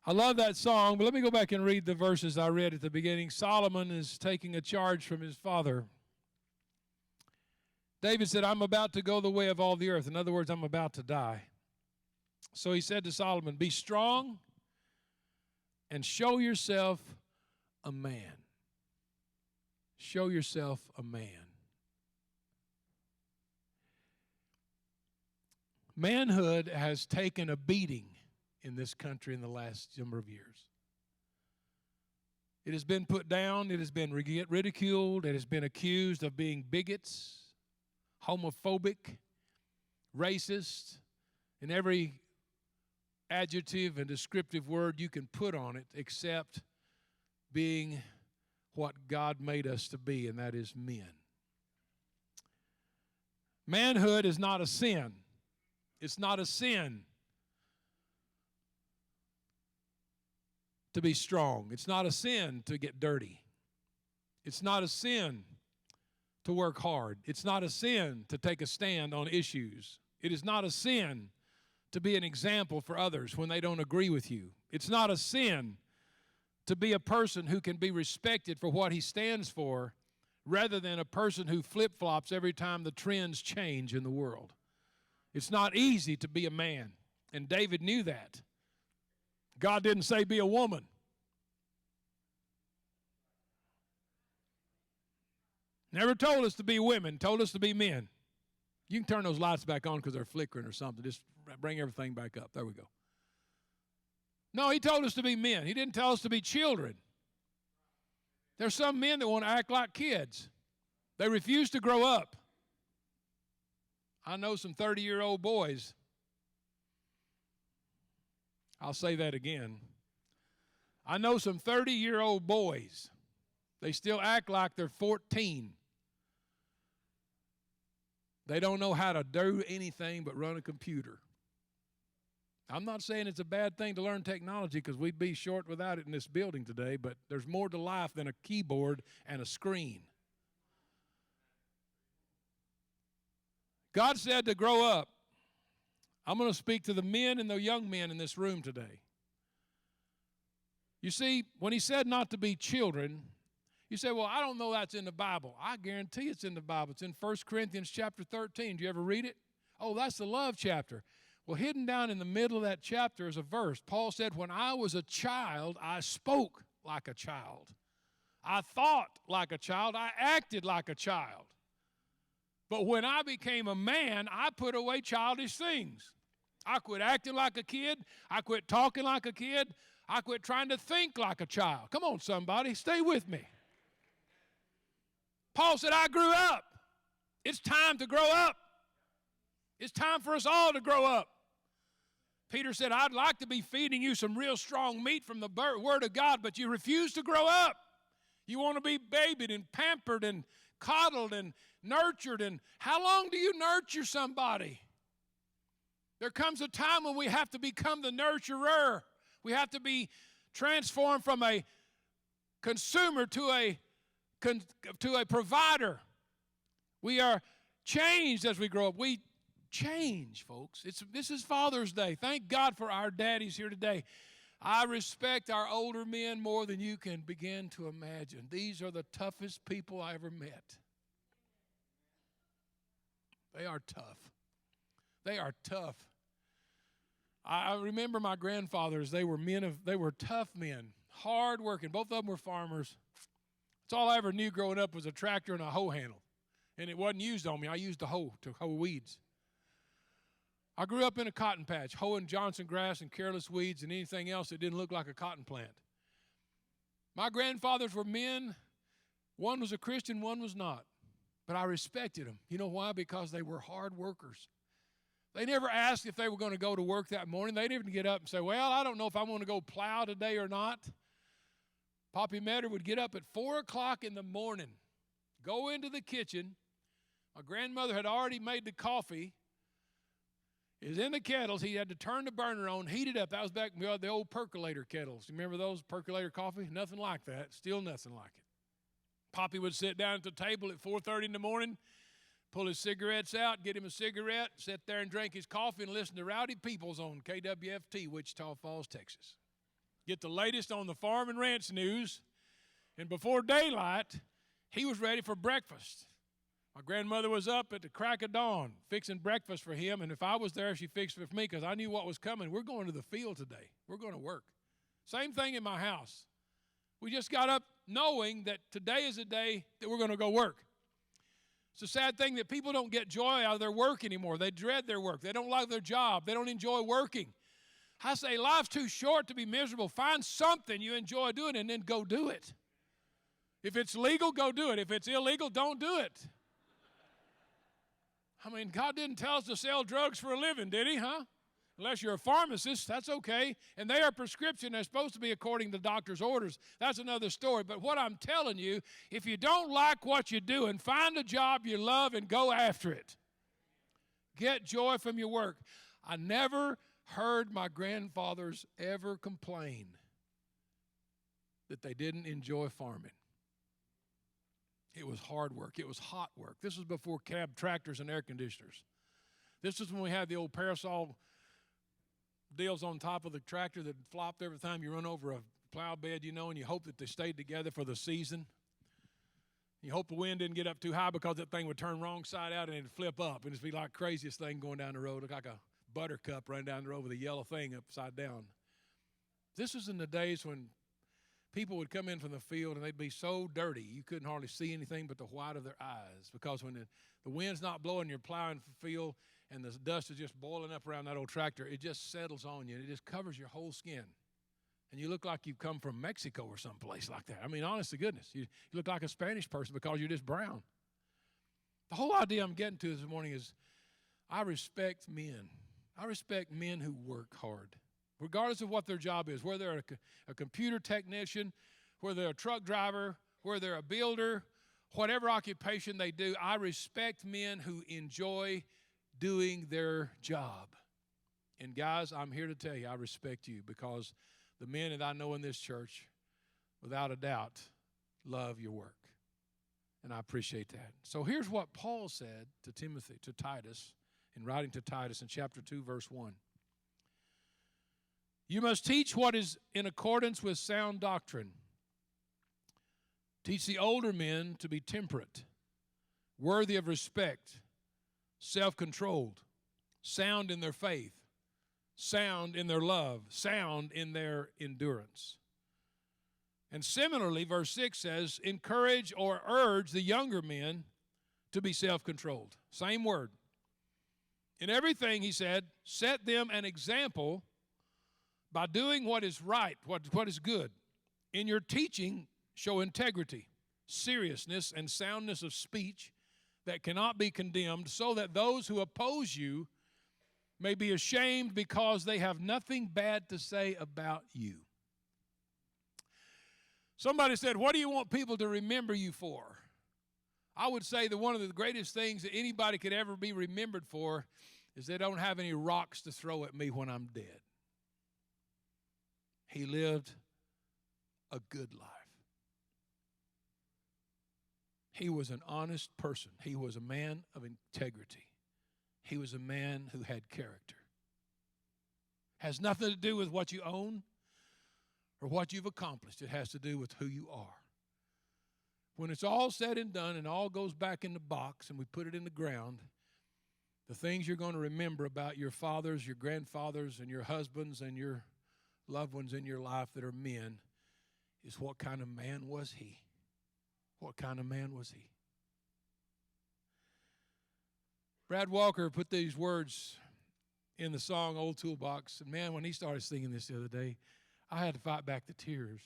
I love that song, but let me go back and read the verses I read at the beginning. Solomon is taking a charge from his father. David said, I'm about to go the way of all the earth. In other words, I'm about to die. So he said to Solomon, be strong and show yourself a man. Show yourself a man. Manhood has taken a beating in this country in the last number of years. It has been put down. It has been ridiculed. It has been accused of being bigots, homophobic, racist, and every adjective and descriptive word you can put on it except being what God made us to be, and that is men. Manhood is not a sin. It's not a sin to be strong. It's not a sin to get dirty. It's not a sin to work hard. It's not a sin to take a stand on issues. It is not a sin to be an example for others when they don't agree with you. It's not a sin to be a person who can be respected for what he stands for rather than a person who flip-flops every time the trends change in the world. It's not easy to be a man, and David knew that. God didn't say be a woman. Never told us to be women, told us to be men. You can turn those lights back on because they're flickering or something. Just bring everything back up. There we go. No, he told us to be men. He didn't tell us to be children. There's some men that want to act like kids. They refuse to grow up. I know some 30-year-old boys. I'll say that again. I know some 30-year-old boys. They still act like they're 14. They don't know how to do anything but run a computer. I'm not saying it's a bad thing to learn technology because we'd be short without it in this building today, but there's more to life than a keyboard and a screen. God said to grow up. I'm going to speak to the men and the young men in this room today. You see, when he said not to be children, you say, well, I don't know that's in the Bible. I guarantee it's in the Bible. It's in 1 Corinthians chapter 13. Do you ever read it? Oh, that's the love chapter. Well, hidden down in the middle of that chapter is a verse. Paul said, when I was a child, I spoke like a child. I thought like a child. I acted like a child. But when I became a man, I put away childish things. I quit acting like a kid. I quit talking like a kid. I quit trying to think like a child. Come on, somebody, stay with me. Paul said, I grew up. It's time to grow up. It's time for us all to grow up. Peter said, I'd like to be feeding you some real strong meat from the Word of God, but you refuse to grow up. You want to be babied and pampered and coddled and nurtured. And how long do you nurture somebody? There comes a time when we have to become the nurturer. We have to be transformed from a consumer to a provider. We are changed as we grow up. We change, folks. This is Father's Day. Thank God for our daddies here today. I respect our older men more than you can begin to imagine. These are the toughest people I ever met. They are tough. They are tough. I remember my grandfathers. They were tough men, hard working. Both of them were farmers. That's all I ever knew growing up was a tractor and a hoe handle. And it wasn't used on me. I used a hoe to hoe weeds. I grew up in a cotton patch, hoeing Johnson grass and careless weeds and anything else that didn't look like a cotton plant. My grandfathers were men. One was a Christian, one was not. But I respected them. You know why? Because they were hard workers. They never asked if they were going to go to work that morning. They didn't even get up and say, well, I don't know if I'm going to go plow today or not. Poppy Meador would get up at 4 o'clock in the morning, go into the kitchen. My grandmother had already made the coffee. It was in the kettles. He had to turn the burner on, heat it up. That was back when we had the old percolator kettles. You remember those, percolator coffee? Nothing like that. Still nothing like it. Poppy would sit down at the table at 4:30 in the morning, pull his cigarettes out, get him a cigarette, sit there and drink his coffee and listen to Rowdy Peoples on KWFT, Wichita Falls, Texas. get the latest on the farm and ranch news, and before daylight, he was ready for breakfast. My grandmother was up at the crack of dawn fixing breakfast for him, and if I was there, she fixed it for me because I knew what was coming. We're going to the field today. We're going to work. Same thing in my house. We just got up knowing that today is a day that we're going to go work. It's a sad thing that people don't get joy out of their work anymore. They dread their work. They don't like their job. They don't enjoy working. I say life's too short to be miserable. Find something you enjoy doing and then go do it. If it's legal, go do it. If it's illegal, don't do it. I mean, God didn't tell us to sell drugs for a living, did he, huh? Unless you're a pharmacist, that's okay. And they are prescription. They're supposed to be according to doctor's orders. That's another story. But what I'm telling you, if you don't like what you're doing, find a job you love and go after it. Get joy from your work. I never heard my grandfathers ever complain that they didn't enjoy farming. It was hard work. It was hot work. This was before cab tractors and air conditioners. This is when we had the old parasol deals on top of the tractor that flopped every time you run over a plow bed, you know, and you hope that they stayed together for the season. You hope the wind didn't get up too high because that thing would turn wrong side out and it'd flip up. And it'd be like the craziest thing going down the road. Look like a buttercup running down the road with a yellow thing upside down. This was in the days when people would come in from the field and they'd be so dirty you couldn't hardly see anything but the white of their eyes, because when the wind's not blowing, you're plowing the field and the dust is just boiling up around that old tractor, it just settles on you and it just covers your whole skin. And you look like you've come from Mexico or someplace like that. I mean, honest to goodness, you look like a Spanish person because you're just brown. The whole idea I'm getting to this morning is I respect men. I respect men who work hard, regardless of what their job is, whether they're a computer technician, whether they're a truck driver, whether they're a builder, whatever occupation they do. I respect men who enjoy doing their job. And guys, I'm here to tell you, I respect you, because the men that I know in this church, without a doubt, love your work. And I appreciate that. So here's what Paul said to Titus, in writing to Titus in chapter 2, verse 1. You must teach what is in accordance with sound doctrine. Teach the older men to be temperate, worthy of respect, self-controlled, sound in their faith, sound in their love, sound in their endurance. And similarly, verse 6 says, encourage or urge the younger men to be self-controlled. Same word. In everything, he said, set them an example by doing what is right, what is good. In your teaching, show integrity, seriousness, and soundness of speech that cannot be condemned, so that those who oppose you may be ashamed because they have nothing bad to say about you. Somebody said, what do you want people to remember you for? I would say that one of the greatest things that anybody could ever be remembered for is they don't have any rocks to throw at me when I'm dead. He lived a good life. He was an honest person. He was a man of integrity. He was a man who had character. Has nothing to do with what you own or what you've accomplished. It has to do with who you are. When it's all said and done and all goes back in the box and we put it in the ground, the things you're going to remember about your fathers, your grandfathers, and your husbands and your loved ones in your life that are men is what kind of man was he? What kind of man was he? Brad Walker put these words in the song Old Toolbox. And man, when he started singing this the other day, I had to fight back the tears.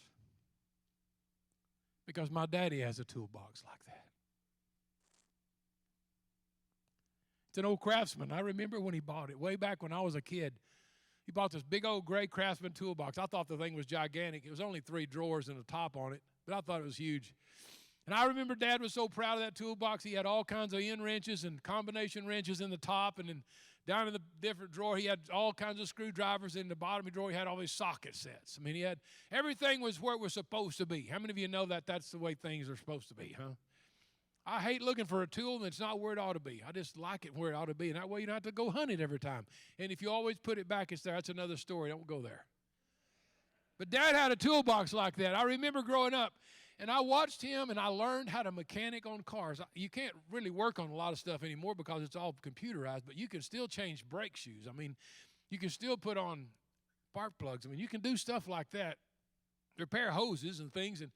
Because my daddy has a toolbox like that. It's an old Craftsman. I remember when he bought it, way back when I was a kid. He bought this big old gray Craftsman toolbox. I thought the thing was gigantic. It was only 3 drawers and a top on it, but I thought it was huge. And I remember Dad was so proud of that toolbox. He had all kinds of end wrenches and combination wrenches in the top, and then down in the different drawer, he had all kinds of screwdrivers. In the bottom of the drawer, he had all these socket sets. I mean, he had everything was where it was supposed to be. How many of you know that that's the way things are supposed to be, huh? I hate looking for a tool that's not where it ought to be. I just like it where it ought to be, and that way you don't have to go hunt it every time. And if you always put it back, it's there. That's another story. Don't go there. But Dad had a toolbox like that. I remember growing up, and I watched him, and I learned how to mechanic on cars. You can't really work on a lot of stuff anymore because it's all computerized, but you can still change brake shoes. I mean, you can still put on spark plugs. I mean, you can do stuff like that, repair hoses and things. And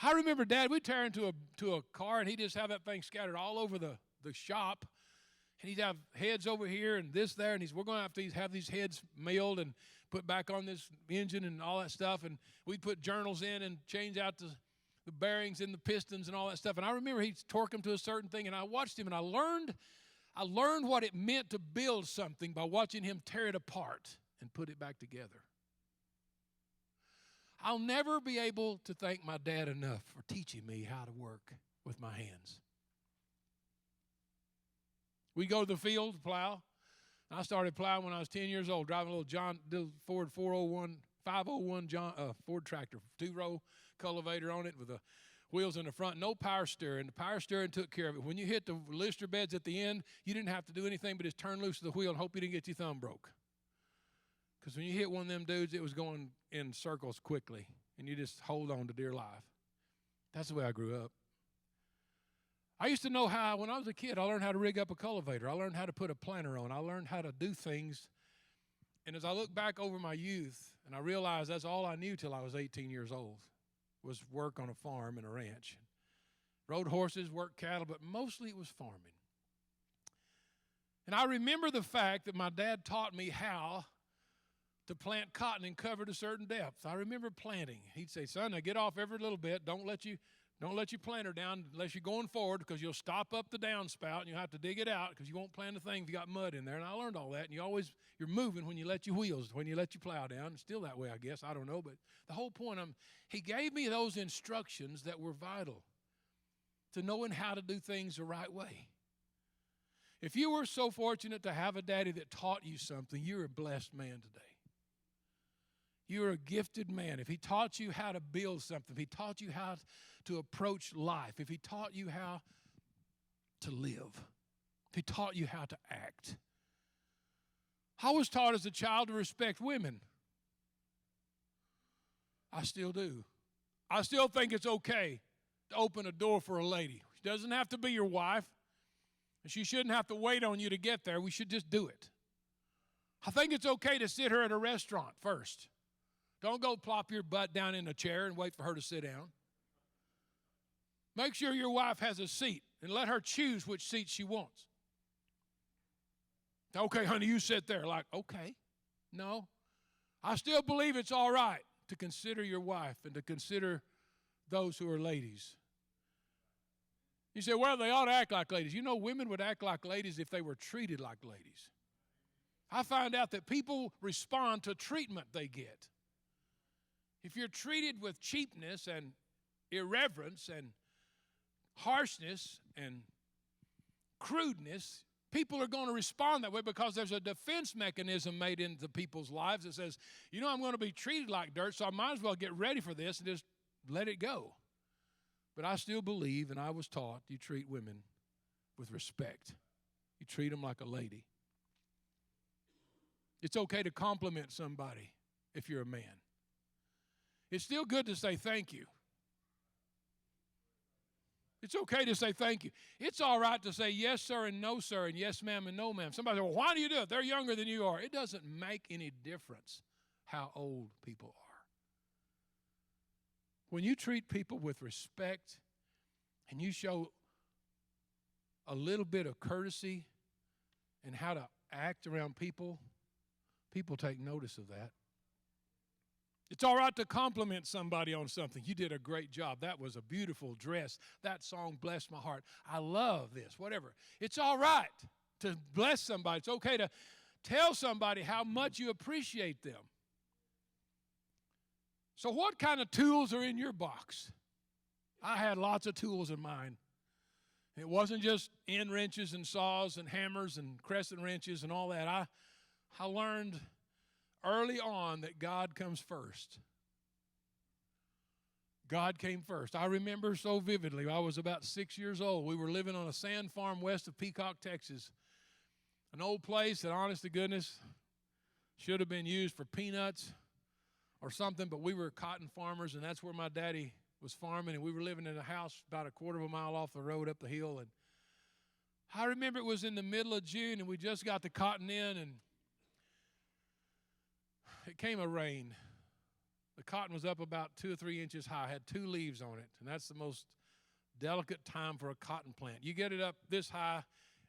I remember Dad, we'd tear into a car, and he'd just have that thing scattered all over the shop. And he'd have heads over here and this there, and we're going to have these heads milled and put back on this engine and all that stuff. And we'd put journals in and change out the bearings and the pistons and all that stuff. And I remember he'd torque them to a certain thing, and I watched him, and I learned what it meant to build something by watching him tear it apart and put it back together. I'll never be able to thank my dad enough for teaching me how to work with my hands. We'd go to the field to plow. I started plowing when I was 10 years old, driving a little Ford 501 Ford tractor, 2-row cultivator on it with the wheels in the front, no power steering. The power steering took care of it. When you hit the lister beds at the end, you didn't have to do anything but just turn loose the wheel and hope you didn't get your thumb broke. Because when you hit one of them dudes, it was going in circles quickly, and you just hold on to dear life. That's the way I grew up. I used to know how, when I was a kid, I learned how to rig up a cultivator. I learned how to put a planter on. I learned how to do things. And as I look back over my youth, and I realized that's all I knew till I was 18 years old, was work on a farm and a ranch. Rode horses, worked cattle, but mostly it was farming. And I remember the fact that my dad taught me how to plant cotton and cover to certain depths. I remember planting. He'd say, son, now get off every little bit. Don't let your planter down unless you're going forward, because you'll stop up the downspout and you'll have to dig it out because you won't plant a thing if you got mud in there. And I learned all that. And you're moving when you let your wheels, when you let your plow down. It's still that way, I guess. I don't know. But the whole point, he gave me those instructions that were vital to knowing how to do things the right way. If you were so fortunate to have a daddy that taught you something, you're a blessed man today. You're a gifted man. If he taught you how to build something, if he taught you how to approach life, if he taught you how to live, if he taught you how to act. I was taught as a child to respect women. I still do. I still think it's okay to open a door for a lady. She doesn't have to be your wife, and she shouldn't have to wait on you to get there. We should just do it. I think it's okay to sit her at a restaurant first. Don't go plop your butt down in a chair and wait for her to sit down. Make sure your wife has a seat and let her choose which seat she wants. Okay, honey, you sit there. Like, okay. No. I still believe it's all right to consider your wife and to consider those who are ladies. You say, well, they ought to act like ladies. You know, women would act like ladies if they were treated like ladies. I find out that people respond to treatment they get. If you're treated with cheapness and irreverence and harshness and crudeness, people are going to respond that way because there's a defense mechanism made into people's lives that says, you know, I'm going to be treated like dirt, so I might as well get ready for this and just let it go. But I still believe, and I was taught, you treat women with respect. You treat them like a lady. It's okay to compliment somebody if you're a man. It's still good to say thank you. It's okay to say thank you. It's all right to say yes, sir, and no, sir, and yes, ma'am, and no, ma'am. Somebody says, well, why do you do it? They're younger than you are. It doesn't make any difference how old people are. When you treat people with respect and you show a little bit of courtesy and how to act around people, people take notice of that. It's all right to compliment somebody on something. You did a great job. That was a beautiful dress. That song blessed my heart. I love this, whatever. It's all right to bless somebody. It's okay to tell somebody how much you appreciate them. So what kind of tools are in your box? I had lots of tools in mine. It wasn't just end wrenches and saws and hammers and crescent wrenches and all that. I learned early on that God comes first. God came first. I remember so vividly. I was about 6 years old. We were living on a sand farm west of Peacock, Texas. An old place that, honest to goodness, should have been used for peanuts or something, but we were cotton farmers, and that's where my daddy was farming, and we were living in a house about a quarter of a mile off the road up the hill. And I remember it was in the middle of June, and we just got the cotton in, and it came a rain. The cotton was up about 2 or 3 inches high, had 2 leaves on it, and that's the most delicate time for a cotton plant. You get it up this high,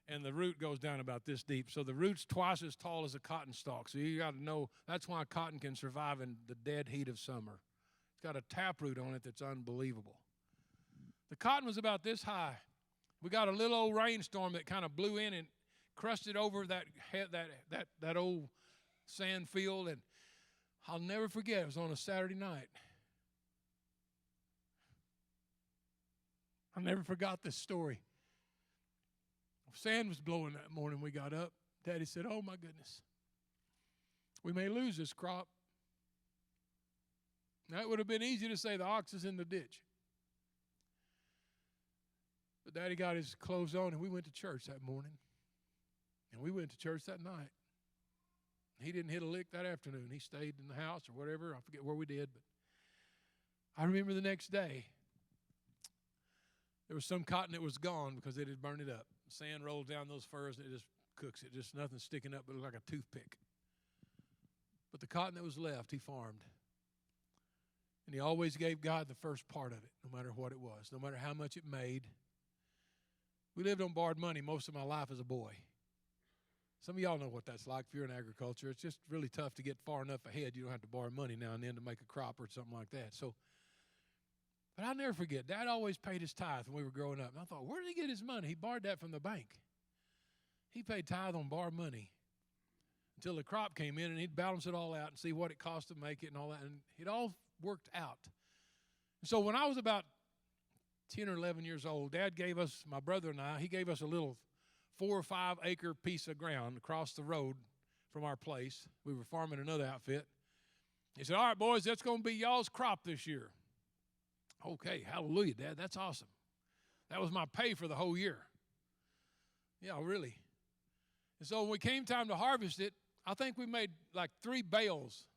and the root goes down about this deep. So the root's twice as tall as a cotton stalk. So you got to know that's why cotton can survive in the dead heat of summer. It's got a taproot on it that's unbelievable. The cotton was about this high. We got a little old rainstorm that kind of blew in and crusted over that old sand field, and I'll never forget, it was on a Saturday night. I never forgot this story. Sand was blowing that morning we got up. Daddy said, "Oh my goodness, we may lose this crop." Now it would have been easy to say the ox is in the ditch. But Daddy got his clothes on and we went to church that morning. And we went to church that night. He didn't hit a lick that afternoon. He stayed in the house or whatever. I forget where we did. But I remember the next day, there was some cotton that was gone because they had burned it up. Sand rolls down those furs and it just cooks it. Just nothing sticking up but it looked like a toothpick. But the cotton that was left, he farmed. And he always gave God the first part of it, no matter what it was, no matter how much it made. We lived on borrowed money most of my life as a boy. Some of y'all know what that's like if you're in agriculture. It's just really tough to get far enough ahead. You don't have to borrow money now and then to make a crop or something like that. But I'll never forget, Dad always paid his tithe when we were growing up. And I thought, where did he get his money? He borrowed that from the bank. He paid tithe on borrowed money until the crop came in, and he'd balance it all out and see what it cost to make it and all that. And it all worked out. And so when I was about 10 or 11 years old, Dad gave us, my brother and I, he gave us a little 4 or 5 acre piece of ground across the road from our place. We were farming another outfit. He said, "All right, boys, that's going to be y'all's crop this year." Okay, hallelujah, Dad, that's awesome. That was my pay for the whole year. Yeah, really. And so when we came time to harvest it, I think we made like 3 bales,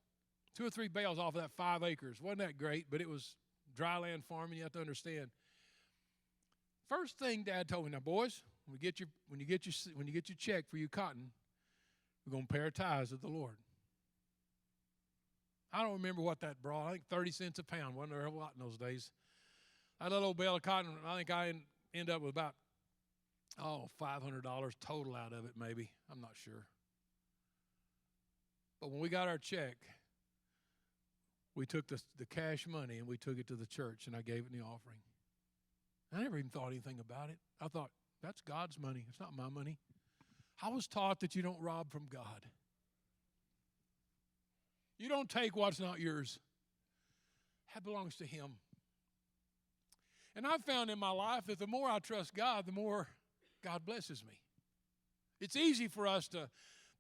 2 or 3 bales off of that 5 acres. Wasn't that great? But it was dry land farming. You have to understand. First thing Dad told me, "Now, boys, when you get your check for your cotton, we're going to pay our tithes to the Lord." I don't remember what that brought. I think 30 cents a pound. Wasn't there a lot in those days? That little bale of cotton, I think I end up with about, $500 total out of it maybe. I'm not sure. But when we got our check, we took the cash money and we took it to the church and I gave it in the offering. I never even thought anything about it. I thought, that's God's money. It's not my money. I was taught that you don't rob from God. You don't take what's not yours. That belongs to Him. And I've found in my life that the more I trust God, the more God blesses me. It's easy for us to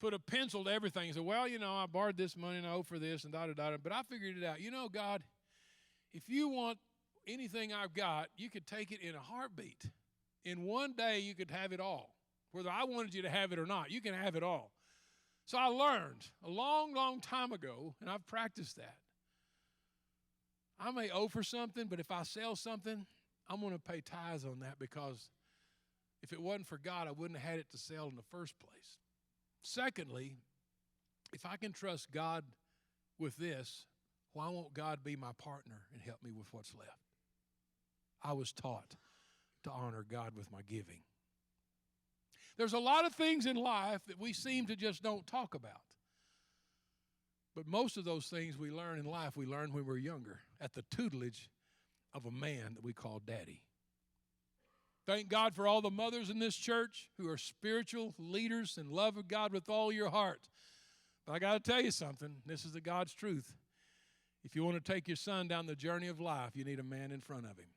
put a pencil to everything and say, "Well, I borrowed this money and I owe for this and da-da-da." But I figured it out. God, if you want anything I've got, you could take it in a heartbeat. In one day, you could have it all. Whether I wanted you to have it or not, you can have it all. So I learned a long, long time ago, and I've practiced that. I may owe for something, but if I sell something, I'm going to pay tithes on that because if it wasn't for God, I wouldn't have had it to sell in the first place. Secondly, if I can trust God with this, why won't God be my partner and help me with what's left? I was taught to honor God with my giving. There's a lot of things in life that we seem to just don't talk about. But most of those things we learn in life, we learn when we're younger at the tutelage of a man that we call Daddy. Thank God for all the mothers in this church who are spiritual leaders and love of God with all your heart. But I got to tell you something. This is the God's truth. If you want to take your son down the journey of life, you need a man in front of him.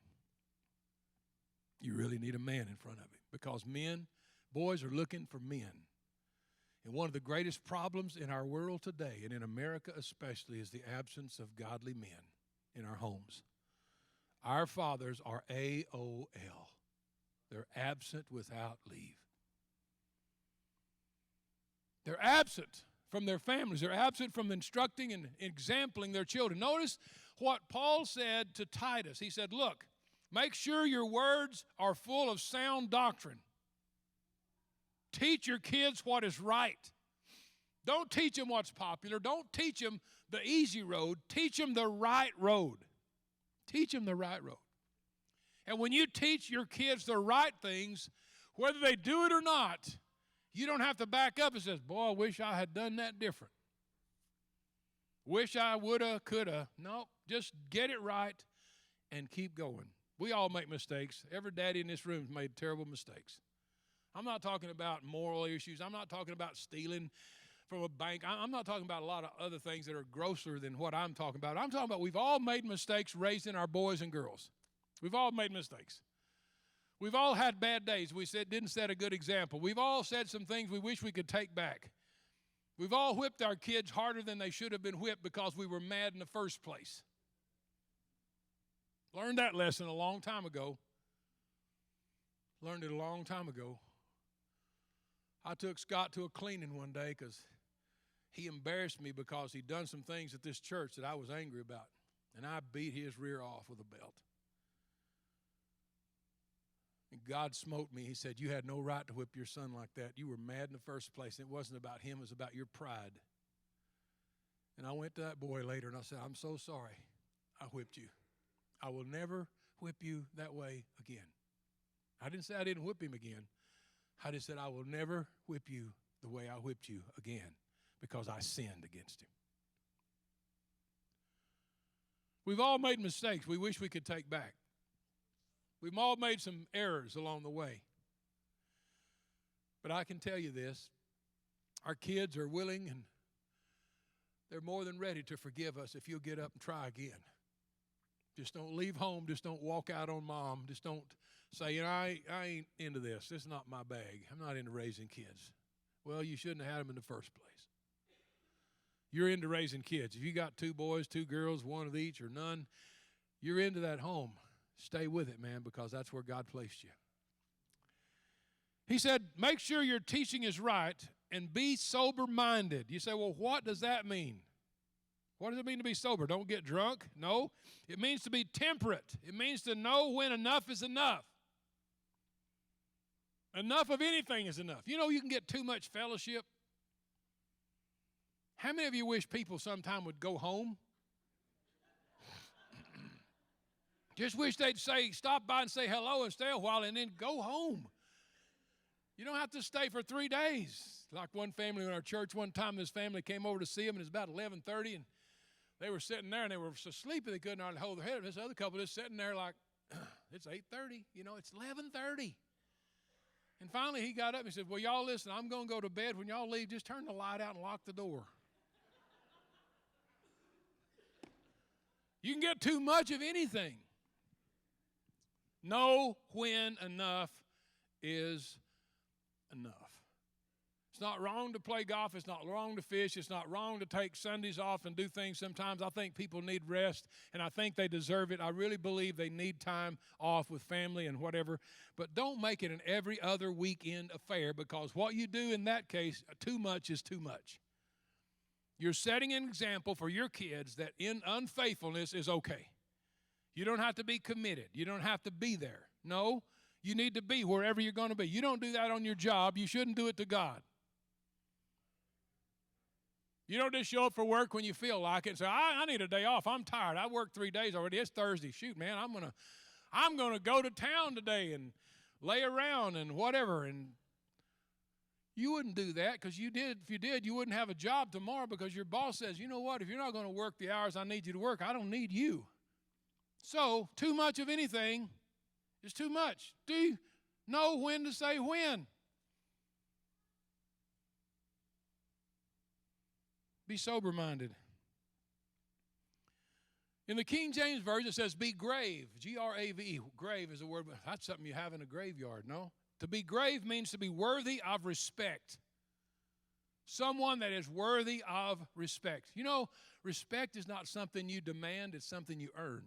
You really need a man in front of him because boys are looking for men. And one of the greatest problems in our world today, and in America especially, is the absence of godly men in our homes. Our fathers are AOL. They're absent without leave. They're absent from their families. They're absent from instructing and exempling their children. Notice what Paul said to Titus. He said, look, make sure your words are full of sound doctrine. Teach your kids what is right. Don't teach them what's popular. Don't teach them the easy road. Teach them the right road. Teach them the right road. And when you teach your kids the right things, whether they do it or not, you don't have to back up and say, boy, I wish I had done that different. Wish I woulda, coulda. No, just get it right and keep going. We all make mistakes. Every daddy in this room has made terrible mistakes. I'm not talking about moral issues. I'm not talking about stealing from a bank. I'm not talking about a lot of other things that are grosser than what I'm talking about. I'm talking about we've all made mistakes raising our boys and girls. We've all made mistakes. We've all had bad days. We didn't set a good example. We've all said some things we wish we could take back. We've all whipped our kids harder than they should have been whipped because we were mad in the first place. Learned that lesson a long time ago. Learned it a long time ago. I took Scott to a cleaning one day because he embarrassed me because he'd done some things at this church that I was angry about. And I beat his rear off with a belt. And God smote me. He said, you had no right to whip your son like that. You were mad in the first place. It wasn't about him. It was about your pride. And I went to that boy later and I said, I'm so sorry I whipped you. I will never whip you that way again. I didn't say I didn't whip him again. I just said I will never whip you the way I whipped you again because I sinned against him. We've all made mistakes we wish we could take back. We've all made some errors along the way. But I can tell you this, our kids are willing and they're more than ready to forgive us if you'll get up and try again. Just don't leave home. Just don't walk out on mom. Just don't say, I ain't into this. This is not my bag. I'm not into raising kids. Well, you shouldn't have had them in the first place. You're into raising kids. If you got 2 boys, 2 girls, 1 of each or none, you're into that home. Stay with it, man, because that's where God placed you. He said, make sure your teaching is right and be sober-minded. You say, well, what does that mean? What does it mean to be sober? Don't get drunk? No. It means to be temperate. It means to know when enough is enough. Enough of anything is enough. You know you can get too much fellowship. How many of you wish people sometime would go home? Just wish they'd stop by and say hello and stay a while and then go home. You don't have to stay for 3 days. Like one family in our church, one time this family came over to see them, and it was about 11:30, and they were sitting there, and they were so sleepy they couldn't hardly hold their head. This other couple just sitting there like, it's 8:30, it's 11:30. And finally he got up and he said, well, y'all listen, I'm going to go to bed. When y'all leave, just turn the light out and lock the door. You can get too much of anything. Know when enough is enough. It's not wrong to play golf. It's not wrong to fish. It's not wrong to take Sundays off and do things sometimes. I think people need rest, and I think they deserve it. I really believe they need time off with family and whatever. But don't make it an every other weekend affair, because what you do in that case, too much is too much. You're setting an example for your kids that in unfaithfulness is okay. You don't have to be committed. You don't have to be there. No, you need to be wherever you're going to be. You don't do that on your job. You shouldn't do it to God. You don't just show up for work when you feel like it and say, I need a day off. I'm tired. I worked 3 days already. It's Thursday. Shoot, man, I'm gonna go to town today and lay around and whatever. And you wouldn't do that, because if you did, you wouldn't have a job tomorrow, because your boss says, you know what, if you're not going to work the hours I need you to work, I don't need you. So too much of anything is too much. Do you know when to say when? Be sober-minded. In the King James Version, it says be grave. G-R-A-V-E. Grave is a word. That's something you have in a graveyard, no? To be grave means to be worthy of respect. Someone that is worthy of respect. You know, respect is not something you demand. It's something you earn.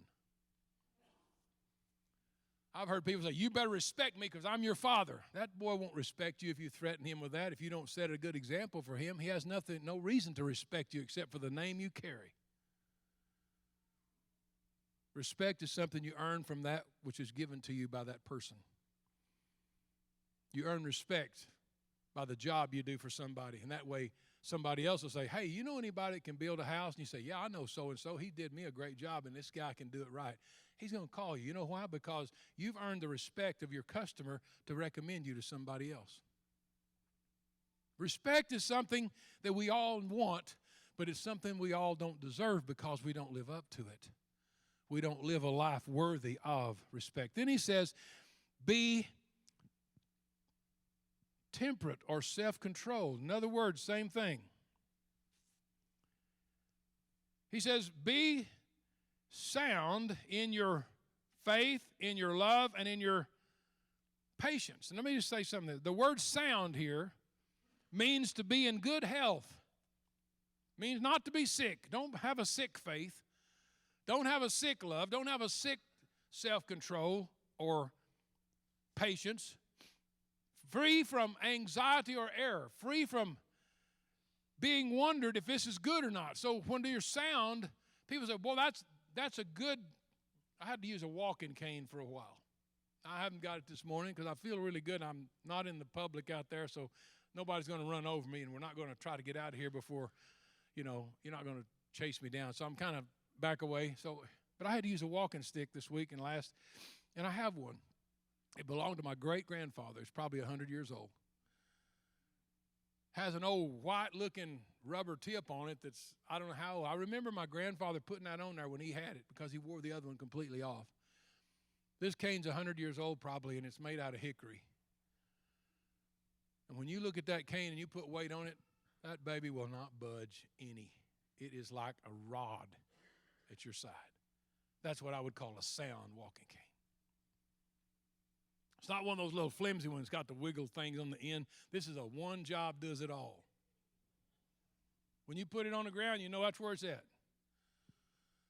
I've heard people say, you better respect me because I'm your father. That boy won't respect you if you threaten him with that. If you don't set a good example for him, he has no reason to respect you except for the name you carry. Respect is something you earn from that which is given to you by that person. You earn respect by the job you do for somebody. And that way, somebody else will say, hey, you know anybody that can build a house? And you say, yeah, I know so-and-so. He did me a great job, and this guy can do it right. He's going to call you. You know why? Because you've earned the respect of your customer to recommend you to somebody else. Respect is something that we all want, but it's something we all don't deserve because we don't live up to it. We don't live a life worthy of respect. Then he says, be temperate or self-controlled. In other words, same thing. He says, be sound in your faith, in your love, and in your patience. And let me just say something. The word sound here means to be in good health. Means not to be sick. Don't have a sick faith. Don't have a sick love. Don't have a sick self-control or patience. Free from anxiety or error. Free from being wondered if this is good or not. So when you're sound, people say, well, that's a good, I had to use a walking cane for a while. I haven't got it this morning because I feel really good. I'm not in the public out there, so nobody's going to run over me, and we're not going to try to get out of here before, you're not going to chase me down. So I'm kind of back away. But I had to use a walking stick this week and I have one. It belonged to my great-grandfather. It's probably 100 years old. Has an old white-looking rubber tip on it that's, I don't know how old. I remember my grandfather putting that on there when he had it because he wore the other one completely off. This cane's 100 years old probably, and it's made out of hickory. And when you look at that cane and you put weight on it, that baby will not budge any. It is like a rod at your side. That's what I would call a sound walking cane. It's not one of those little flimsy ones got the wiggle things on the end. This is a one job does it all. When you put it on the ground, you know that's where it's at.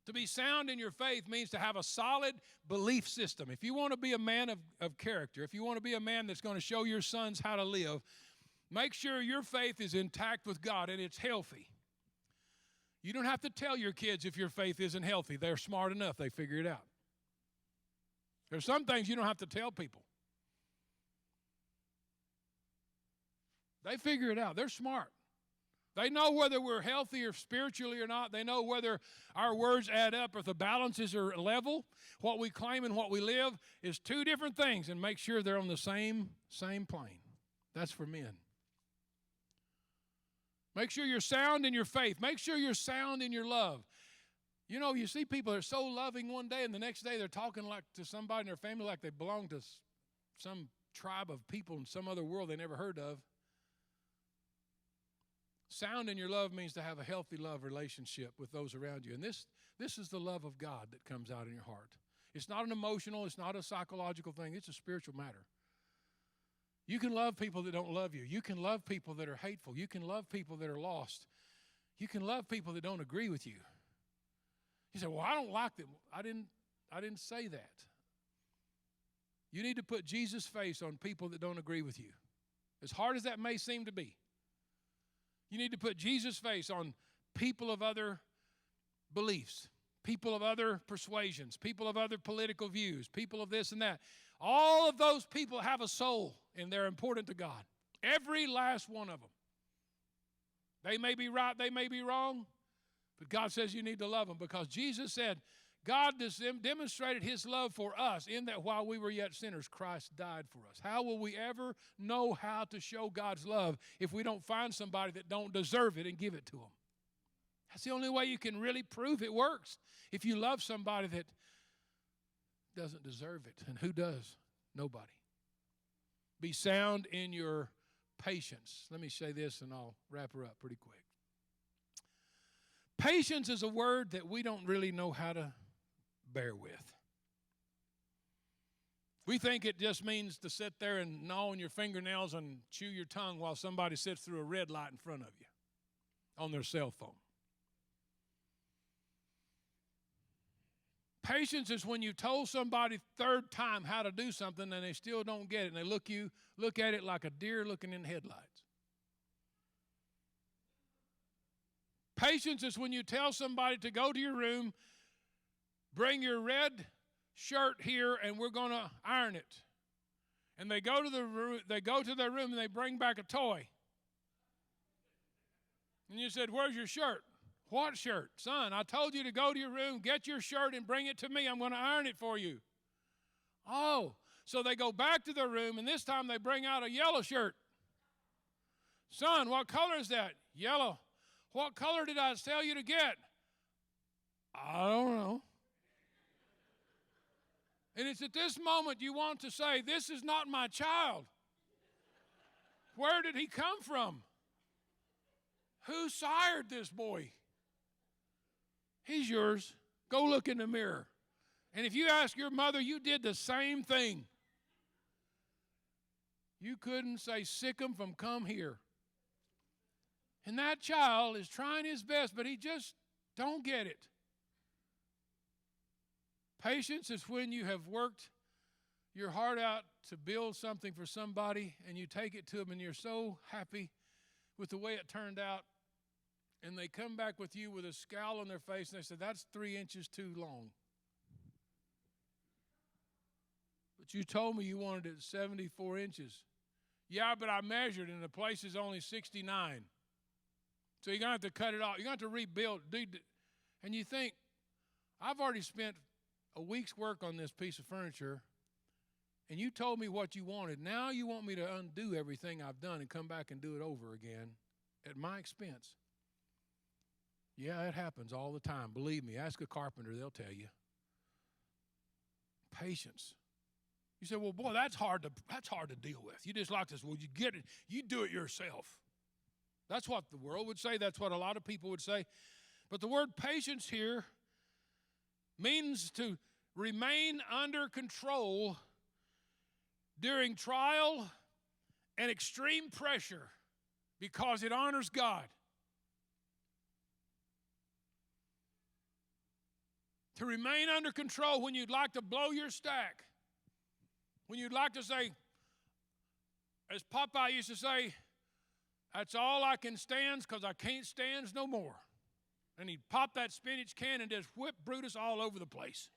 To be sound in your faith means to have a solid belief system. If you want to be a man of character, if you want to be a man that's going to show your sons how to live, make sure your faith is intact with God and it's healthy. You don't have to tell your kids if your faith isn't healthy. They're smart enough. They figure it out. There's some things you don't have to tell people. They figure it out. They're smart. They know whether we're healthy or spiritually or not. They know whether our words add up or the balances are level. What we claim and what we live is two different things, and make sure they're on the same plane. That's for men. Make sure you're sound in your faith. Make sure you're sound in your love. You know, you see people that are so loving one day, and the next day they're talking like to somebody in their family like they belong to some tribe of people in some other world they never heard of. Sound in your love means to have a healthy love relationship with those around you. And this is the love of God that comes out in your heart. It's not an emotional, it's not a psychological thing. It's a spiritual matter. You can love people that don't love you. You can love people that are hateful. You can love people that are lost. You can love people that don't agree with you. You say, well, I don't like them. I didn't say that. You need to put Jesus' face on people that don't agree with you. As hard as that may seem to be. You need to put Jesus' face on people of other beliefs, people of other persuasions, people of other political views, people of this and that. All of those people have a soul, and they're important to God. Every last one of them. They may be right, they may be wrong, but God says you need to love them because Jesus said, God demonstrated his love for us in that while we were yet sinners, Christ died for us. How will we ever know how to show God's love if we don't find somebody that don't deserve it and give it to them? That's the only way you can really prove it works. If you love somebody that doesn't deserve it. And who does? Nobody. Be sound in your patience. Let me say this and I'll wrap her up pretty quick. Patience is a word that we don't really know how to bear with. We think it just means to sit there and gnaw on your fingernails and chew your tongue while somebody sits through a red light in front of you on their cell phone. Patience is when you told somebody third time how to do something and they still don't get it, and they look at it like a deer looking in headlights. Patience is when you tell somebody to go to your room, bring your red shirt here, and we're going to iron it. And they go to their room and they bring back a toy. And you said, "Where's your shirt?" "What shirt?" "Son, I told you to go to your room, get your shirt, and bring it to me. I'm going to iron it for you." "Oh." So they go back to their room, and this time they bring out a yellow shirt. "Son, what color is that?" "Yellow." "What color did I tell you to get?" "I don't know." And it's at this moment you want to say, "This is not my child. Where did he come from? Who sired this boy? He's yours. Go look in the mirror." And if you ask your mother, you did the same thing. You couldn't say, "Sick him from come here." And that child is trying his best, but he just don't get it. Patience is when you have worked your heart out to build something for somebody, and you take it to them, and you're so happy with the way it turned out, and they come back with you with a scowl on their face, and they say, "That's 3 inches too long. But you told me you wanted it 74 inches. "Yeah, but I measured, and the place is only 69. So you're going to have to cut it off. You're going to have to rebuild." And you think, I've already spent a week's work on this piece of furniture, and you told me what you wanted. Now you want me to undo everything I've done and come back and do it over again at my expense. Yeah, it happens all the time. Believe me, ask a carpenter, they'll tell you. Patience. You say, "Well, boy, that's hard to deal with. You just like this." Well, you get it. You do it yourself. That's what the world would say. That's what a lot of people would say. But the word patience here means to remain under control during trial and extreme pressure because it honors God. To remain under control when you'd like to blow your stack. When you'd like to say, as Popeye used to say, "That's all I can stand because I can't stand no more." And he'd pop that spinach can and just whip Brutus all over the place.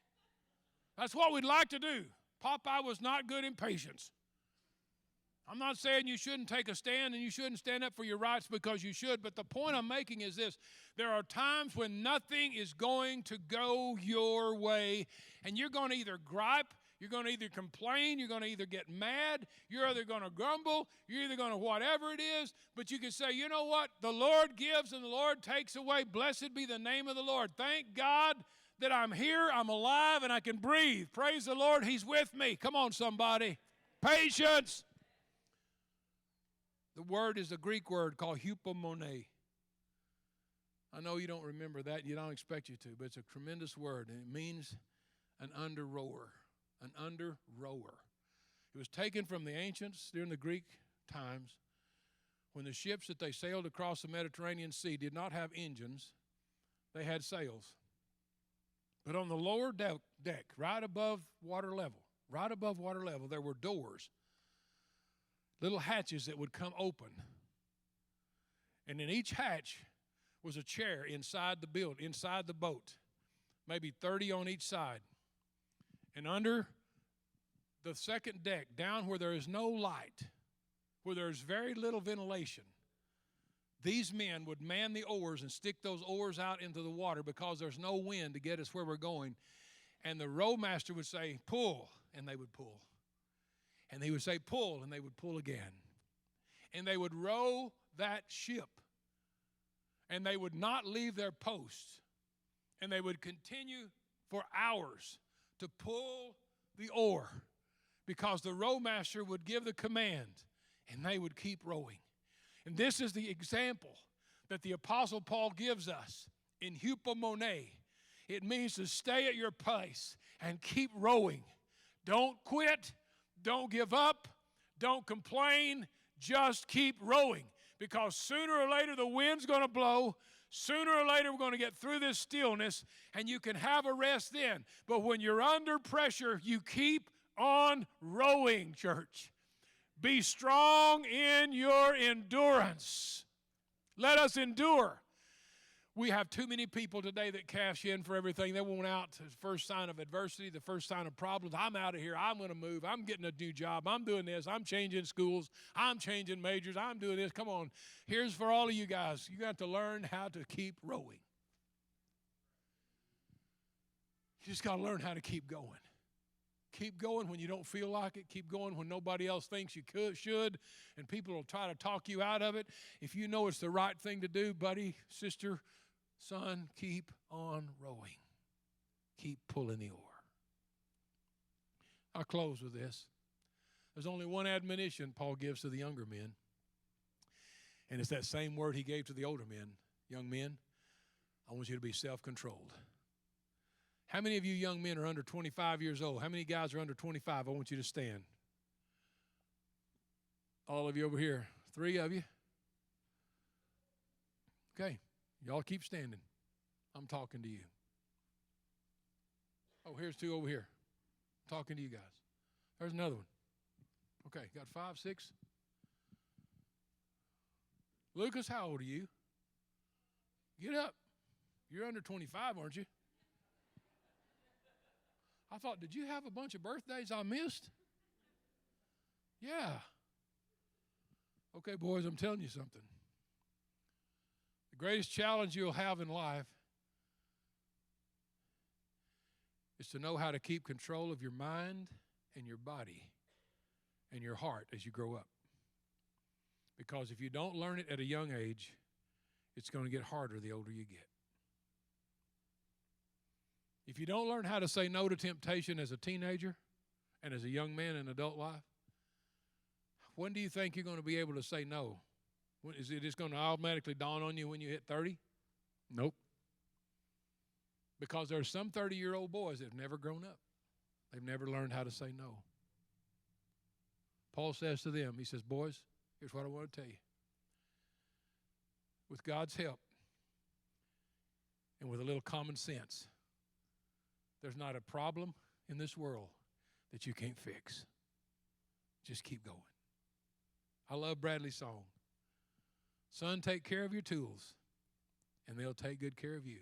That's what we'd like to do. Popeye was not good in patience. I'm not saying you shouldn't take a stand and you shouldn't stand up for your rights, because you should, but the point I'm making is this. There are times when nothing is going to go your way, and you're going to either gripe, you're going to either complain, you're going to either get mad, you're either going to grumble, you're either going to whatever it is, but you can say, "You know what? The Lord gives and the Lord takes away. Blessed be the name of the Lord. Thank God that I'm here, I'm alive, and I can breathe. Praise the Lord, He's with me." Come on, somebody. Patience. The word is a Greek word called hupomone. I know you don't remember that. You don't expect you to, but it's a tremendous word, and it means an under-rower. An under-rower. It was taken from the ancients during the Greek times when the ships that they sailed across the Mediterranean Sea did not have engines. They had sails. But on the lower deck, right above water level, there were doors, little hatches that would come open. And in each hatch was a chair inside the boat, maybe 30 on each side. And under the second deck, down where there is no light, where there is very little ventilation, these men would man the oars and stick those oars out into the water because there's no wind to get us where we're going. And the rowmaster would say, "Pull," and they would pull. And he would say, "Pull," and they would pull again. And they would row that ship. And they would not leave their posts. And they would continue for hours to pull the oar, because the rowmaster would give the command, and they would keep rowing. And this is the example that the Apostle Paul gives us in hupomone. It means to stay at your place and keep rowing. Don't quit. Don't give up. Don't complain. Just keep rowing, because sooner or later the wind's going to blow. Sooner or later, we're going to get through this stillness, and you can have a rest then. But when you're under pressure, you keep on rowing, church. Be strong in your endurance. Let us endure. We have too many people today that cash in for everything. They want out the first sign of adversity, the first sign of problems. I'm out of here. I'm going to move. I'm getting a new job. I'm doing this. I'm changing schools. I'm changing majors. I'm doing this. Come on. Here's for all of you guys. You got to learn how to keep rowing. You just got to learn how to keep going. Keep going when you don't feel like it. Keep going when nobody else thinks you should, and people will try to talk you out of it. If you know it's the right thing to do, buddy, sister, son, keep on rowing. Keep pulling the oar. I'll close with this. There's only one admonition Paul gives to the younger men, and it's that same word he gave to the older men. Young men, I want you to be self-controlled. How many of you young men are under 25 years old? How many guys are under 25? I want you to stand. All of you over here. 3 of you. Okay. Y'all keep standing. I'm talking to you. Oh, here's 2 over here. I'm talking to you guys. There's another one. Okay, got 5, 6. Lucas, how old are you? Get up. You're under 25, aren't you? I thought, did you have a bunch of birthdays I missed? Yeah. Okay, boys, I'm telling you something. The greatest challenge you'll have in life is to know how to keep control of your mind and your body and your heart as you grow up. Because if you don't learn it at a young age, it's going to get harder the older you get. If you don't learn how to say no to temptation as a teenager and as a young man in adult life, when do you think you're going to be able to say no? Is it just going to automatically dawn on you when you hit 30? Nope. Because there's some 30-year-old boys that have never grown up. They've never learned how to say no. Paul says to them, he says, boys, here's what I want to tell you. With God's help and with a little common sense, there's not a problem in this world that you can't fix. Just keep going. I love Bradley's song. Son, take care of your tools, and they'll take good care of you.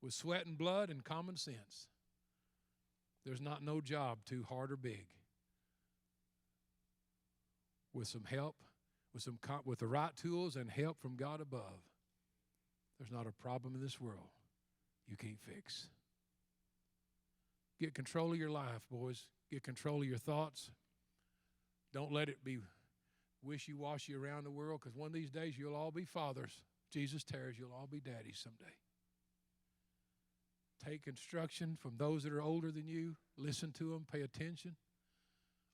With sweat and blood and common sense, there's not no job too hard or big. With some help, with the right tools and help from God above, there's not a problem in this world you can't fix. Get control of your life, boys. Get control of your thoughts. Don't let it be wishy-washy around the world, because one of these days you'll all be fathers. Jesus tarries, you'll all be daddies someday. Take instruction from those that are older than you. Listen to them. Pay attention.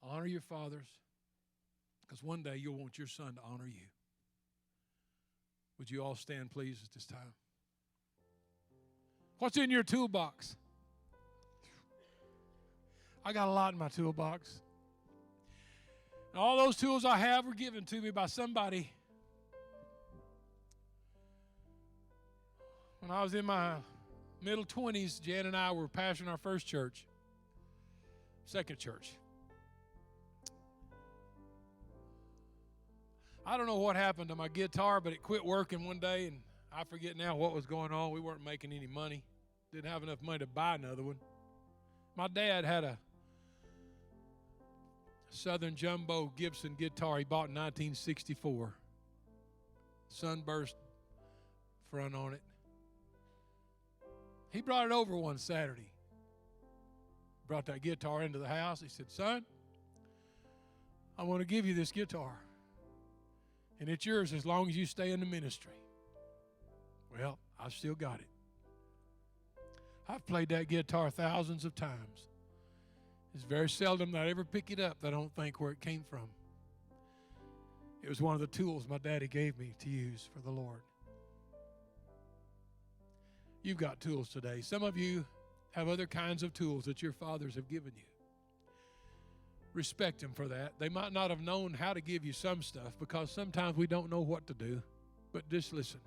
Honor your fathers, because one day you'll want your son to honor you. Would you all stand, please, at this time? What's in your toolbox? I got a lot in my toolbox. And all those tools I have were given to me by somebody when I was in my middle 20s. Jan and I were pastoring our first church, second church. I don't know what happened to my guitar, but it quit working one day, and I forget now what was going on. We weren't making any money. Didn't have enough money to buy another one. My dad had a Southern Jumbo Gibson guitar he bought in 1964. Sunburst front on it. He brought it over one Saturday. Brought that guitar into the house. He said, son, I want to give you this guitar, and it's yours as long as you stay in the ministry. Well, I've still got it. I've played that guitar thousands of times. It's very seldom that I ever pick it up that I don't think where it came from. It was one of the tools my daddy gave me to use for the Lord. You've got tools today. Some of you have other kinds of tools that your fathers have given you. Respect them for that. They might not have known how to give you some stuff, because sometimes we don't know what to do. But just listen.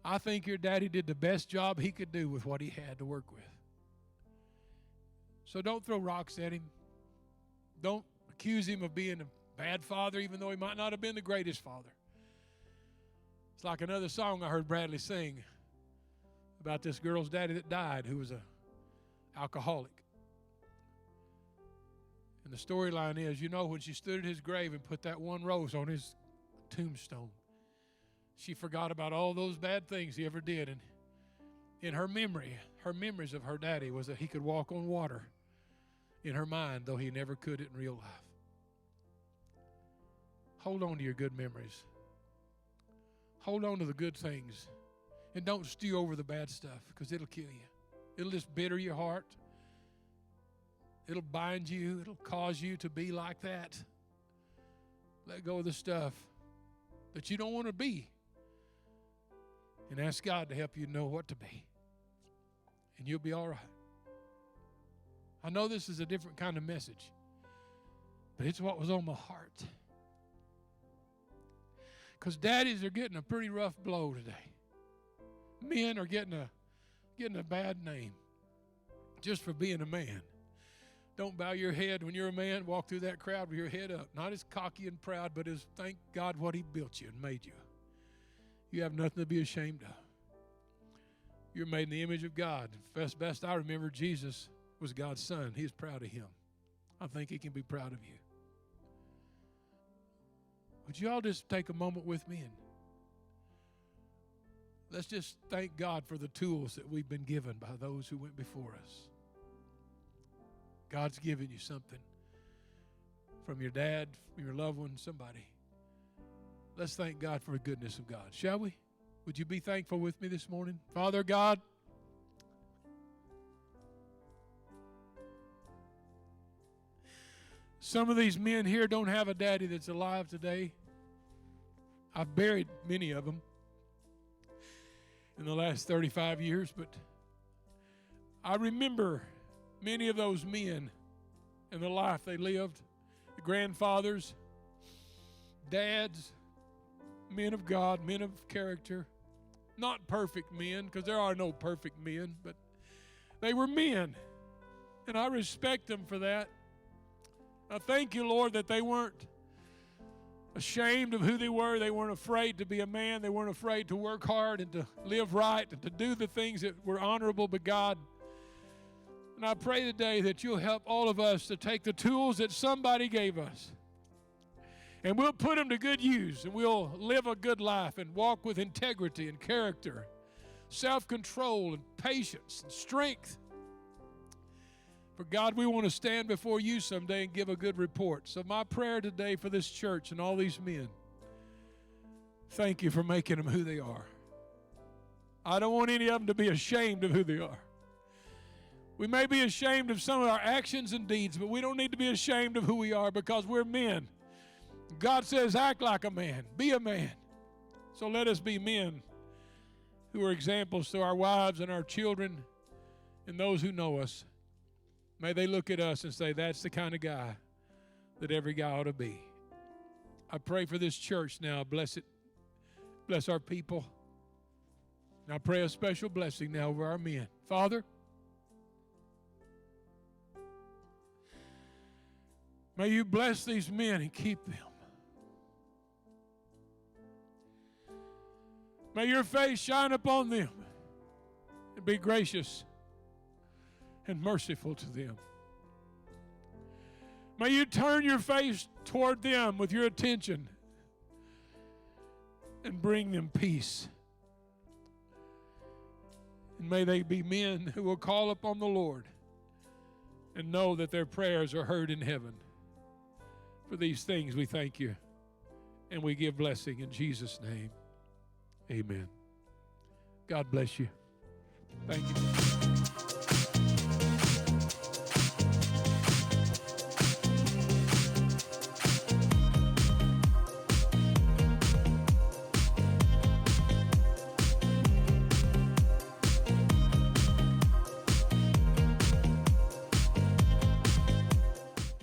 I think your daddy did the best job he could do with what he had to work with. So don't throw rocks at him. Don't accuse him of being a bad father, even though he might not have been the greatest father. It's like another song I heard Bradley sing about this girl's daddy that died, who was an alcoholic. And the storyline is, when she stood at his grave and put that one rose on his tombstone, she forgot about all those bad things he ever did. And in her memories of her daddy was that he could walk on water in her mind, though he never could it in real life. Hold on to your good memories. Hold on to the good things. And don't stew over the bad stuff, because it'll kill you. It'll just bitter your heart. It'll bind you. It'll cause you to be like that. Let go of the stuff that you don't want to be. And ask God to help you know what to be. And you'll be all right. I know this is a different kind of message, but it's what was on my heart. Because daddies are getting a pretty rough blow today. Men are getting a bad name just for being a man. Don't bow your head when you're a man. Walk through that crowd with your head up. Not as cocky and proud, but as thank God what he built you and made you. You have nothing to be ashamed of. You're made in the image of God. Best I remember, Jesus was God's son. He's proud of him. I think he can be proud of you. Would you all just take a moment with me and let's just thank God for the tools that we've been given by those who went before us. God's given you something from your dad, from your loved one, somebody. Let's thank God for the goodness of God, shall we? Would you be thankful with me this morning? Father God, some of these men here don't have a daddy that's alive today. I've buried many of them in the last 35 years, but I remember many of those men and the life they lived, the grandfathers, dads, men of God, men of character, not perfect men, because there are no perfect men, but they were men, and I respect them for that. I thank you, Lord, that they weren't ashamed of who they were. They weren't afraid to be a man. They weren't afraid to work hard and to live right and to do the things that were honorable to God. And I pray today that you'll help all of us to take the tools that somebody gave us, and we'll put them to good use, and we'll live a good life and walk with integrity and character, self-control and patience and strength. For God, we want to stand before you someday and give a good report. So my prayer today for this church and all these men, thank you for making them who they are. I don't want any of them to be ashamed of who they are. We may be ashamed of some of our actions and deeds, but we don't need to be ashamed of who we are, because we're men. God says, act like a man, be a man. So let us be men who are examples to our wives and our children and those who know us. May they look at us and say, that's the kind of guy that every guy ought to be. I pray for this church now. Bless it. Bless our people. And I pray a special blessing now over our men. Father, may you bless these men and keep them. May your face shine upon them and be gracious and merciful to them. May you turn your face toward them with your attention and bring them peace. And may they be men who will call upon the Lord and know that their prayers are heard in heaven. For these things we thank you, and we give blessing in Jesus' name. Amen. God bless you. Thank you.